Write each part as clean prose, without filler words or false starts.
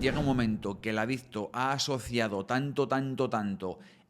llega un momento que el adicto ha asociado tanto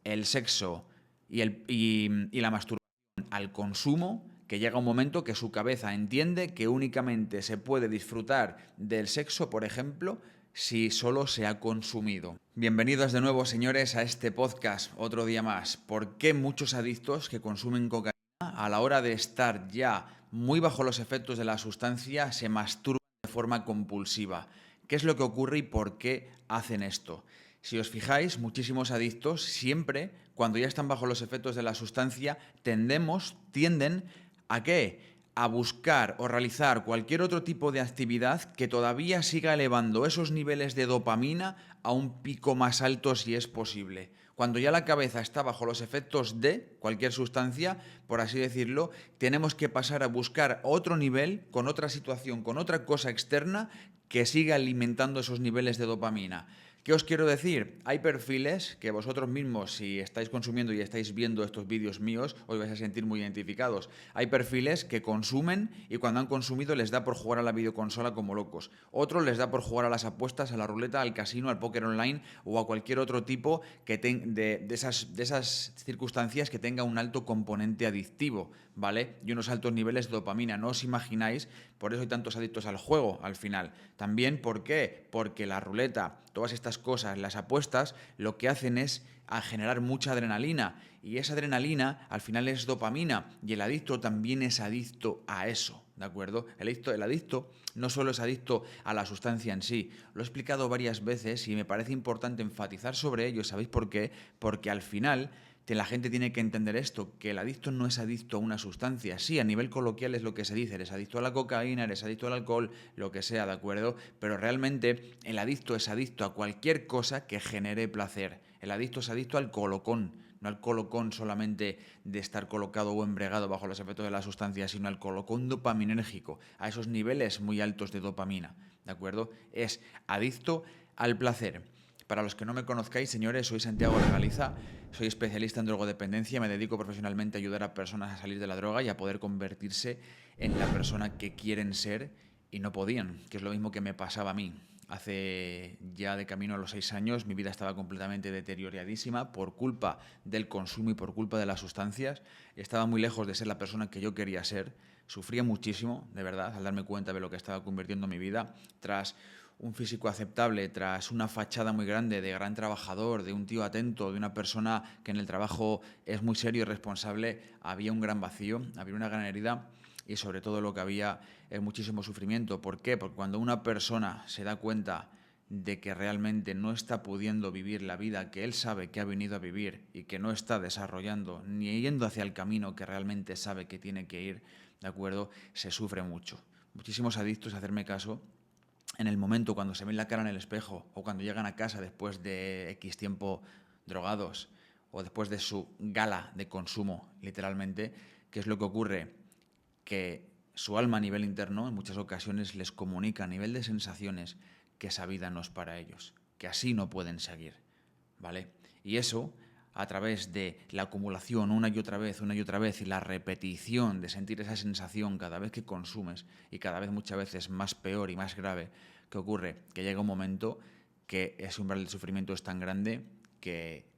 el sexo y la masturbación al consumo, que llega un momento que su cabeza entiende que únicamente se puede disfrutar del sexo, por ejemplo, si solo se ha consumido. Bienvenidos de nuevo, señores, a este podcast, otro día más. ¿Por qué muchos adictos que consumen cocaína, a la hora de estar ya muy bajo los efectos de la sustancia, se masturban de forma compulsiva? ¿Qué es lo que ocurre y por qué hacen esto? Si os fijáis, muchísimos adictos siempre, cuando ya están bajo los efectos de la sustancia, tienden ¿a qué? A buscar o realizar cualquier otro tipo de actividad que todavía siga elevando esos niveles de dopamina a un pico más alto si es posible. Cuando ya la cabeza está bajo los efectos de cualquier sustancia, por así decirlo, tenemos que pasar a buscar otro nivel, con otra situación, con otra cosa externa que siga alimentando esos niveles de dopamina. ¿Qué os quiero decir? Hay perfiles que vosotros mismos, si estáis consumiendo y estáis viendo estos vídeos míos, os vais a sentir muy identificados. Hay perfiles que consumen y cuando han consumido les da por jugar a la videoconsola como locos. Otros les da por jugar a las apuestas, a la ruleta, al casino, al póker online o a cualquier otro tipo que de esas circunstancias que tenga un alto componente adictivo, ¿vale? Y unos altos niveles de dopamina. No os imagináis, por eso hay tantos adictos al juego al final. También, ¿por qué? Porque la ruleta, todas estas cosas, las apuestas, lo que hacen es a generar mucha adrenalina y esa adrenalina al final es dopamina y el adicto también es adicto a eso, ¿de acuerdo? El adicto no solo es adicto a la sustancia en sí, lo he explicado varias veces y me parece importante enfatizar sobre ello, ¿sabéis por qué? Porque al final la gente tiene que entender esto, que el adicto no es adicto a una sustancia. Sí, a nivel coloquial es lo que se dice, eres adicto a la cocaína, eres adicto al alcohol, lo que sea, ¿de acuerdo? Pero realmente el adicto es adicto a cualquier cosa que genere placer. El adicto es adicto al colocón, no al colocón solamente de estar colocado o embregado bajo los efectos de la sustancia, sino al colocón dopaminérgico, a esos niveles muy altos de dopamina, ¿de acuerdo? Es adicto al placer. Para los que no me conozcáis, señores, soy Santiago Regaliza, soy especialista en drogodependencia, me dedico profesionalmente a ayudar a personas a salir de la droga y a poder convertirse en la persona que quieren ser y no podían, que es lo mismo que me pasaba a mí. Hace ya de camino a los 6 años mi vida estaba completamente deterioradísima por culpa del consumo y por culpa de las sustancias. Estaba muy lejos de ser la persona que yo quería ser. Sufría muchísimo, de verdad, al darme cuenta de lo que estaba convirtiendo mi vida. Tras un físico aceptable, tras una fachada muy grande de gran trabajador, de un tío atento, de una persona que en el trabajo es muy serio y responsable, había un gran vacío, había una gran herida y sobre todo lo que había es muchísimo sufrimiento. ¿Por qué? Porque cuando una persona se da cuenta de que realmente no está pudiendo vivir la vida que él sabe que ha venido a vivir y que no está desarrollando ni yendo hacia el camino que realmente sabe que tiene que ir, ¿de acuerdo? Se sufre mucho. Muchísimos adictos, a hacerme caso, en el momento cuando se ven la cara en el espejo o cuando llegan a casa después de X tiempo drogados o después de su gala de consumo, literalmente, ¿qué es lo que ocurre? Que su alma a nivel interno en muchas ocasiones les comunica a nivel de sensaciones que esa vida no es para ellos, que así no pueden seguir, ¿vale? Y eso, a través de la acumulación una y otra vez y la repetición de sentir esa sensación cada vez que consumes y cada vez muchas veces más peor y más grave, ¿qué ocurre? Que llega un momento que ese umbral del sufrimiento es tan grande que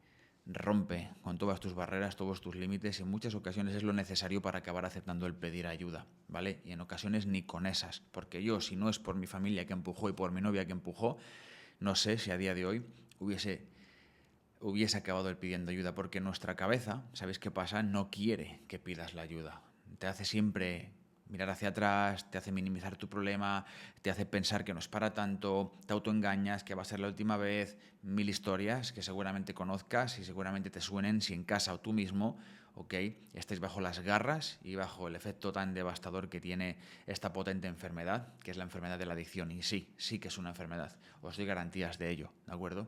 rompe con todas tus barreras, todos tus límites y en muchas ocasiones es lo necesario para acabar aceptando el pedir ayuda, ¿vale? Y en ocasiones ni con esas, porque yo, si no es por mi familia que empujó y por mi novia que empujó, no sé si a día de hoy hubiese acabado el pidiendo ayuda, porque nuestra cabeza, ¿sabéis qué pasa? No quiere que pidas la ayuda. Te hace siempre mirar hacia atrás, te hace minimizar tu problema, te hace pensar que no es para tanto, te autoengañas, que va a ser la última vez, mil historias que seguramente conozcas y seguramente te suenen si en casa o tú mismo, ¿ok? Estáis bajo las garras y bajo el efecto tan devastador que tiene esta potente enfermedad, que es la enfermedad de la adicción. Y sí, sí que es una enfermedad. Os doy garantías de ello, ¿de acuerdo?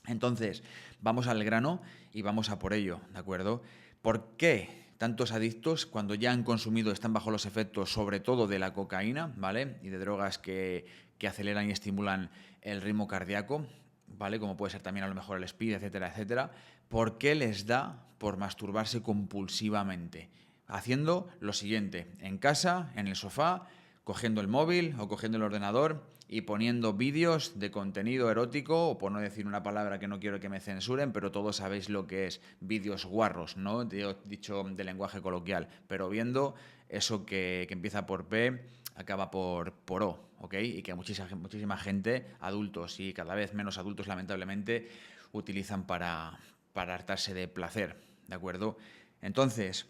Entonces, vamos al grano y vamos a por ello, ¿de acuerdo? ¿Por qué tantos adictos, cuando ya han consumido, están bajo los efectos, sobre todo de la cocaína, ¿vale? Y de drogas que aceleran y estimulan el ritmo cardíaco, ¿vale? Como puede ser también a lo mejor el speed, etcétera, etcétera. ¿Por qué les da por masturbarse compulsivamente? Haciendo lo siguiente, en casa, en el sofá, cogiendo el móvil o cogiendo el ordenador y poniendo vídeos de contenido erótico, o por no decir una palabra que no quiero que me censuren, pero todos sabéis lo que es vídeos guarros, ¿no? Dicho de lenguaje coloquial, pero viendo eso que empieza por P, acaba por O, ¿ok? Y que muchísima gente, adultos y cada vez menos adultos lamentablemente, utilizan para hartarse de placer, ¿de acuerdo? Entonces,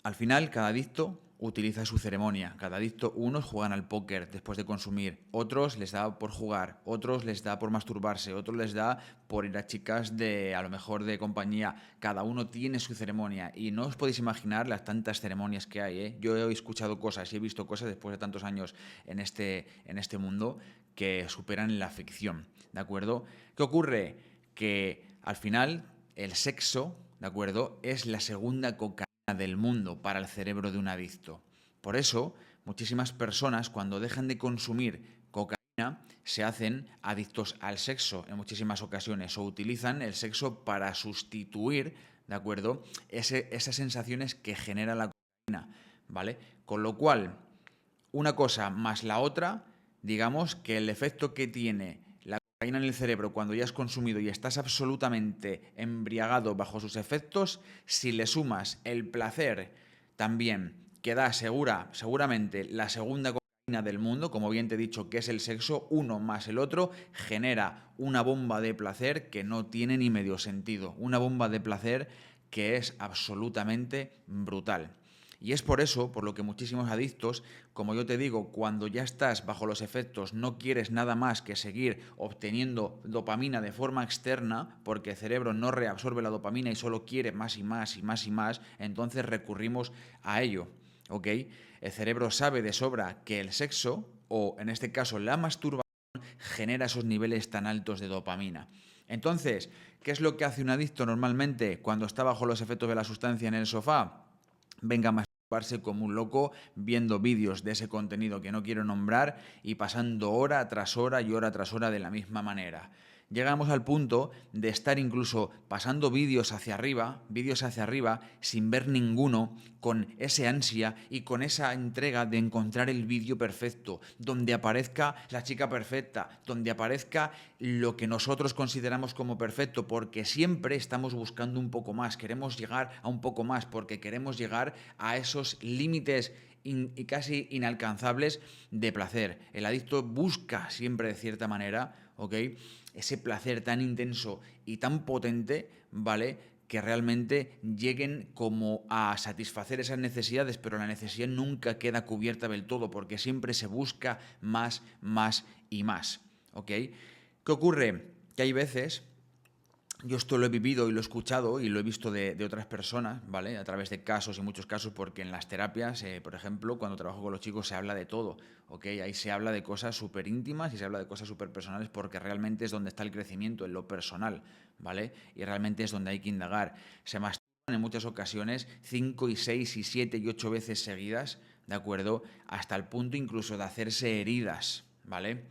al final, cada adicto utiliza su ceremonia. Cada adicto, unos juegan al póker después de consumir, otros les da por jugar, otros les da por masturbarse, otros les da por ir a chicas de, a lo mejor, de compañía. Cada uno tiene su ceremonia y no os podéis imaginar las tantas ceremonias que hay, ¿eh? Yo he escuchado cosas y he visto cosas después de tantos años en este mundo que superan la ficción, ¿de acuerdo? ¿Qué ocurre? Que al final el sexo, ¿de acuerdo?, es la segunda cocaína del mundo para el cerebro de un adicto. Por eso, muchísimas personas cuando dejan de consumir cocaína se hacen adictos al sexo en muchísimas ocasiones o utilizan el sexo para sustituir, ¿de acuerdo?, esas sensaciones que genera la cocaína, ¿vale? Con lo cual, una cosa más la otra, digamos que el efecto que tiene la cocaína en el cerebro cuando ya has consumido y estás absolutamente embriagado bajo sus efectos, si le sumas el placer también que da seguramente la segunda cocaína del mundo, como bien te he dicho que es el sexo, uno más el otro genera una bomba de placer que no tiene ni medio sentido, una bomba de placer que es absolutamente brutal. Y es por eso, por lo que muchísimos adictos, como yo te digo, cuando ya estás bajo los efectos, no quieres nada más que seguir obteniendo dopamina de forma externa, porque el cerebro no reabsorbe la dopamina y solo quiere más y más y más y más, entonces recurrimos a ello, ¿ok? El cerebro sabe de sobra que el sexo, o en este caso la masturbación, genera esos niveles tan altos de dopamina. Entonces, ¿qué es lo que hace un adicto normalmente cuando está bajo los efectos de la sustancia en el sofá? Venga a masturbarse como un loco viendo vídeos de ese contenido que no quiero nombrar y pasando hora tras hora y hora tras hora de la misma manera. Llegamos al punto de estar incluso pasando vídeos hacia arriba sin ver ninguno, con ese ansia y con esa entrega de encontrar el vídeo perfecto, donde aparezca la chica perfecta, donde aparezca lo que nosotros consideramos como perfecto, porque siempre estamos buscando un poco más, queremos llegar a un poco más, porque queremos llegar a esos límites y casi inalcanzables de placer. El adicto busca siempre de cierta manera, ¿ok?, ese placer tan intenso y tan potente, ¿vale?, que realmente lleguen como a satisfacer esas necesidades, pero la necesidad nunca queda cubierta del todo, porque siempre se busca más, más y más, ¿ok? ¿Qué ocurre? Que hay veces, yo esto lo he vivido y lo he escuchado y lo he visto de otras personas, ¿vale? A través de casos y muchos casos, porque en las terapias, por ejemplo, cuando trabajo con los chicos se habla de todo, ¿ok? Ahí se habla de cosas súper íntimas y se habla de cosas súper personales porque realmente es donde está el crecimiento, en lo personal, ¿vale? Y realmente es donde hay que indagar. Se masturban en muchas ocasiones 5 y 6 y 7 y 8 veces seguidas, ¿de acuerdo? Hasta el punto incluso de hacerse heridas, ¿vale?,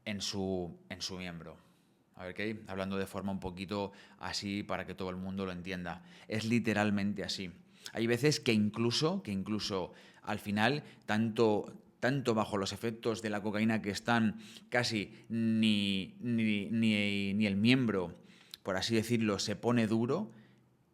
en su miembro. A ver qué, hablando de forma un poquito así para que todo el mundo lo entienda. Es literalmente así. Hay veces que incluso al final, tanto bajo los efectos de la cocaína que están, casi ni el miembro, por así decirlo, se pone duro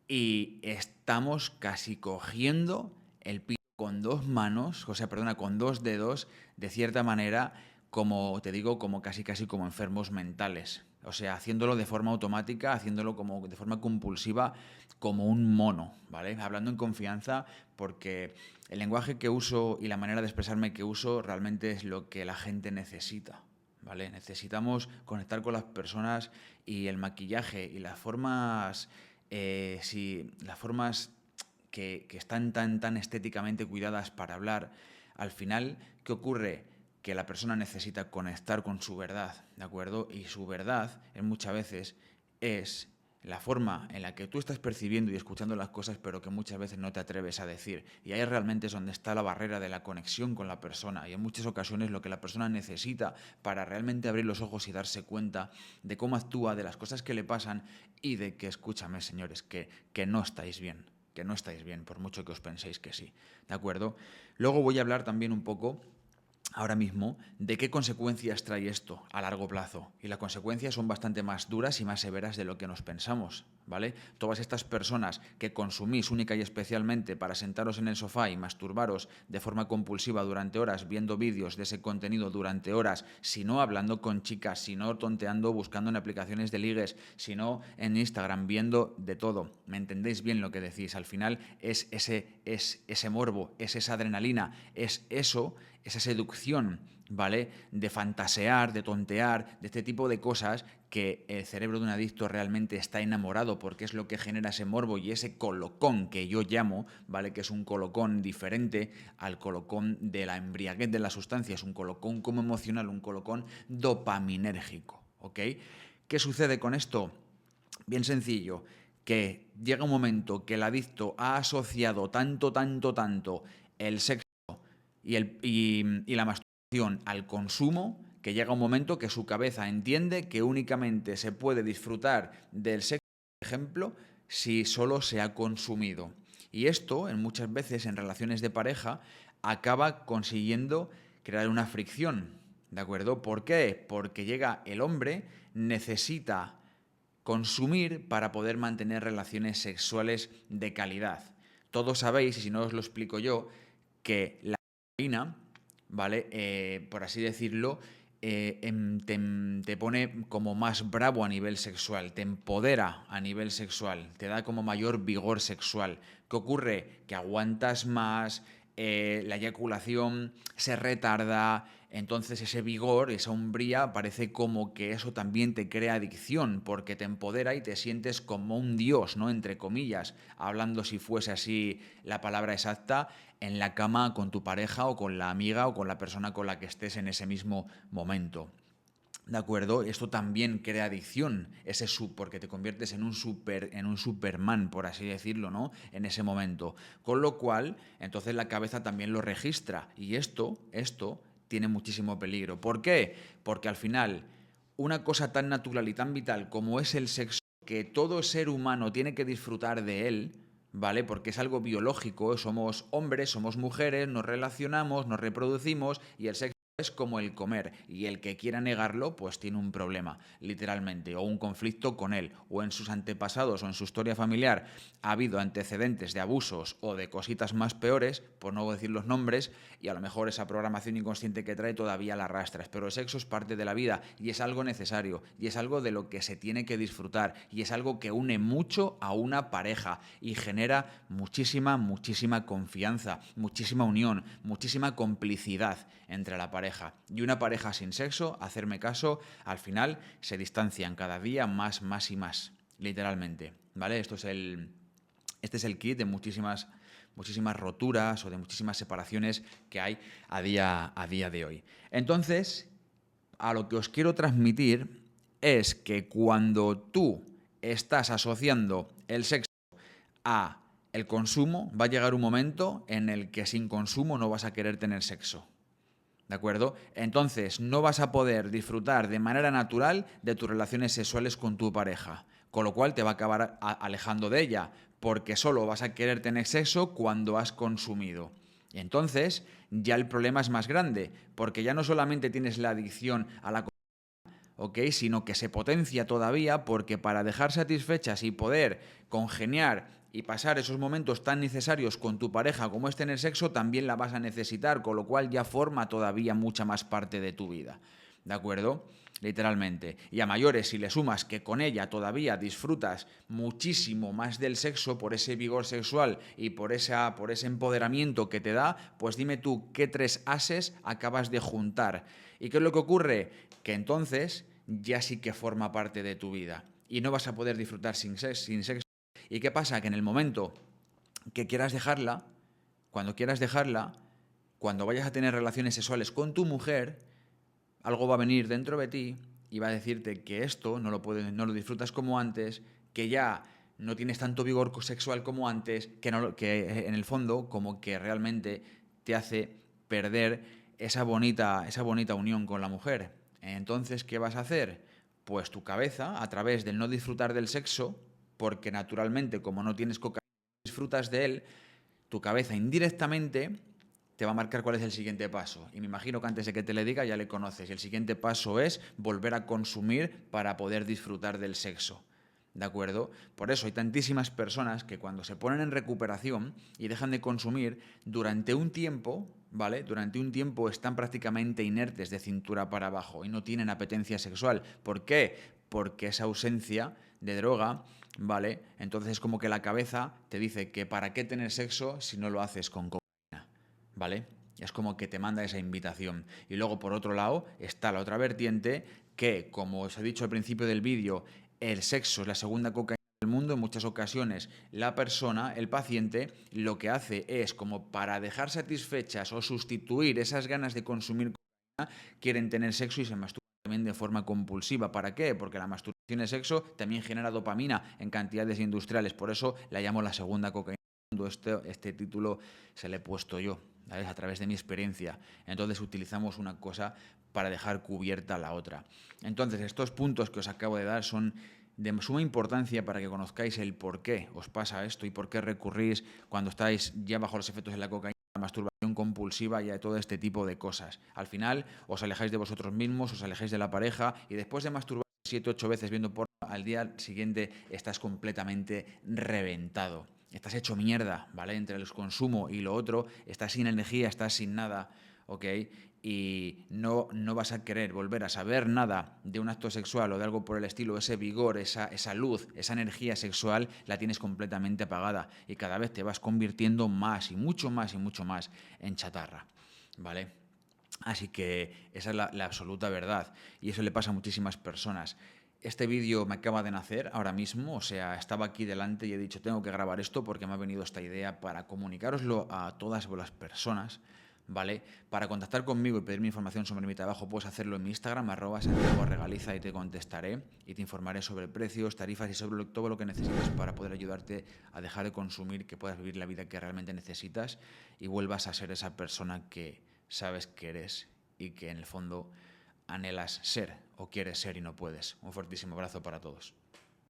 y estamos casi cogiendo el pito con dos manos, o sea, perdona, con dos dedos, de cierta manera, como te digo, como casi como enfermos mentales. O sea, haciéndolo de forma automática, haciéndolo como de forma compulsiva, como un mono, ¿vale? Hablando en confianza, porque el lenguaje que uso y la manera de expresarme que uso realmente es lo que la gente necesita, ¿vale? Necesitamos conectar con las personas y el maquillaje y las formas, las formas que están tan estéticamente cuidadas para hablar, al final, ¿qué ocurre? Que la persona necesita conectar con su verdad, ¿de acuerdo? Y su verdad, muchas veces, es la forma en la que tú estás percibiendo y escuchando las cosas, pero que muchas veces no te atreves a decir. Y ahí realmente es donde está la barrera de la conexión con la persona. Y en muchas ocasiones lo que la persona necesita para realmente abrir los ojos y darse cuenta de cómo actúa, de las cosas que le pasan y de que, escúchame, señores, que no estáis bien. Que no estáis bien, por mucho que os penséis que sí. ¿De acuerdo? Luego voy a hablar también un poco ahora mismo de qué consecuencias trae esto a largo plazo. Y las consecuencias son bastante más duras y más severas de lo que nos pensamos, ¿vale? Todas estas personas que consumís única y especialmente para sentaros en el sofá y masturbaros de forma compulsiva durante horas, viendo vídeos de ese contenido durante horas, si no hablando con chicas, si no tonteando, buscando en aplicaciones de ligues, si no en Instagram, viendo de todo. ¿Me entendéis bien lo que decís? Al final es ese morbo, es esa adrenalina, es eso, esa seducción, ¿vale? De fantasear, de tontear, de este tipo de cosas que el cerebro de un adicto realmente está enamorado porque es lo que genera ese morbo y ese colocón que yo llamo, ¿vale? Que es un colocón diferente al colocón de la embriaguez de la sustancia, es un colocón como emocional, un colocón dopaminérgico, ¿ok? ¿Qué sucede con esto? Bien sencillo, que llega un momento que el adicto ha asociado tanto el sexo y la masturbación al consumo, que llega un momento que su cabeza entiende que únicamente se puede disfrutar del sexo, por ejemplo, si solo se ha consumido. Y esto, en muchas veces en relaciones de pareja, acaba consiguiendo crear una fricción, ¿de acuerdo? ¿Por qué? Porque llega el hombre, necesita consumir para poder mantener relaciones sexuales de calidad. Todos sabéis, y si no os lo explico yo, que la cocaína, ¿vale? Por así decirlo, te pone como más bravo a nivel sexual, te empodera a nivel sexual, te da como mayor vigor sexual. ¿Qué ocurre? Que aguantas más, la eyaculación se retarda, entonces ese vigor, esa umbría, parece como que eso también te crea adicción, porque te empodera y te sientes como un dios, ¿no? Entre comillas, hablando si fuese así la palabra exacta, en la cama con tu pareja o con la amiga o con la persona con la que estés en ese mismo momento. ¿De acuerdo? Esto también crea adicción, porque te conviertes en un Superman, por así decirlo, ¿no? En ese momento. Con lo cual, entonces la cabeza también lo registra. Y esto tiene muchísimo peligro. ¿Por qué? Porque al final, una cosa tan natural y tan vital como es el sexo, que todo ser humano tiene que disfrutar de él, ¿vale? Porque es algo biológico, somos hombres, somos mujeres, nos relacionamos, nos reproducimos y el sexo es como el comer, y el que quiera negarlo pues tiene un problema, literalmente, o un conflicto con él, o en sus antepasados o en su historia familiar ha habido antecedentes de abusos o de cositas más peores, por no decir los nombres, y a lo mejor esa programación inconsciente que trae todavía la arrastras, pero el sexo es parte de la vida y es algo necesario, y es algo de lo que se tiene que disfrutar, y es algo que une mucho a una pareja y genera muchísima confianza, muchísima unión, muchísima complicidad entre la pareja. Y una pareja sin sexo, hacerme caso, al final se distancian cada día más y más, literalmente, ¿vale? Este es el kit de muchísimas roturas o de muchísimas separaciones que hay a día de hoy. Entonces, a lo que os quiero transmitir es que cuando tú estás asociando el sexo a el consumo, va a llegar un momento en el que sin consumo no vas a querer tener sexo. ¿De acuerdo? Entonces, no vas a poder disfrutar de manera natural de tus relaciones sexuales con tu pareja, con lo cual te va a acabar alejando de ella, porque solo vas a querer tener sexo cuando has consumido. Y entonces, ya el problema es más grande, porque ya no solamente tienes la adicción a la ¿ok? Sino que se potencia todavía porque para dejar satisfechas y poder congeniar y pasar esos momentos tan necesarios con tu pareja como es tener sexo, también la vas a necesitar, con lo cual ya forma todavía mucha más parte de tu vida. ¿De acuerdo? Literalmente. Y a mayores, si le sumas que con ella todavía disfrutas muchísimo más del sexo por ese vigor sexual y por ese empoderamiento que te da, pues dime tú qué tres ases acabas de juntar. ¿Y qué es lo que ocurre? Que entonces ya sí que forma parte de tu vida y no vas a poder disfrutar sin sexo. ¿Y qué pasa? Que en el momento que quieras dejarla, cuando vayas a tener relaciones sexuales con tu mujer, algo va a venir dentro de ti y va a decirte que esto no lo disfrutas como antes, que ya no tienes tanto vigor sexual como antes, que en el fondo como que realmente te hace perder esa bonita unión con la mujer. Entonces, ¿qué vas a hacer? Pues tu cabeza, a través del no disfrutar del sexo, porque naturalmente como no tienes cocaína, disfrutas de él, tu cabeza indirectamente te va a marcar cuál es el siguiente paso. Y me imagino que antes de que te le diga ya le conoces. Y el siguiente paso es volver a consumir para poder disfrutar del sexo. ¿De acuerdo? Por eso hay tantísimas personas que cuando se ponen en recuperación y dejan de consumir, durante un tiempo, ¿vale? Durante un tiempo están prácticamente inertes de cintura para abajo y no tienen apetencia sexual. ¿Por qué? Porque esa ausencia de droga, ¿vale? Entonces es como que la cabeza te dice que para qué tener sexo si no lo haces con cocaína, ¿vale? Es como que te manda esa invitación. Y luego, por otro lado, está la otra vertiente que, como os he dicho al principio del vídeo, el sexo es la segunda cocaína del mundo. En muchas ocasiones la persona, el paciente, lo que hace es como para dejar satisfechas o sustituir esas ganas de consumir cocaína, quieren tener sexo y se masturban también de forma compulsiva. ¿Para qué? Porque la masturbación y el sexo también genera dopamina en cantidades industriales. Por eso la llamo la segunda cocaína del mundo. Este título se le he puesto yo, ¿sabes? A través de mi experiencia. Entonces utilizamos una cosa para dejar cubierta la otra. Entonces, estos puntos que os acabo de dar son de suma importancia para que conozcáis el por qué os pasa esto y por qué recurrís cuando estáis ya bajo los efectos de la cocaína, la masturbación compulsiva y a todo este tipo de cosas. Al final, os alejáis de vosotros mismos, os alejáis de la pareja y después de masturbar 7 o 8 veces viendo porno, al día siguiente estás completamente reventado. Estás hecho mierda, ¿vale? Entre el consumo y lo otro, estás sin energía, estás sin nada, ¿ok? Y no vas a querer volver a saber nada de un acto sexual o de algo por el estilo. Ese vigor, esa luz, esa energía sexual la tienes completamente apagada y cada vez te vas convirtiendo más y mucho más en chatarra, ¿vale? Así que esa es la absoluta verdad y eso le pasa a muchísimas personas. Este vídeo me acaba de nacer ahora mismo, o sea, estaba aquí delante y he dicho tengo que grabar esto porque me ha venido esta idea para comunicároslo a todas las personas, ¿vale? Para contactar conmigo y pedirme información sobre mi trabajo puedes hacerlo en mi Instagram, @SantiagoRegaliza, y te contestaré y te informaré sobre precios, tarifas y sobre todo lo que necesites para poder ayudarte a dejar de consumir, que puedas vivir la vida que realmente necesitas y vuelvas a ser esa persona que sabes que eres y que en el fondo anhelas ser o quieres ser y no puedes. Un fortísimo abrazo para todos.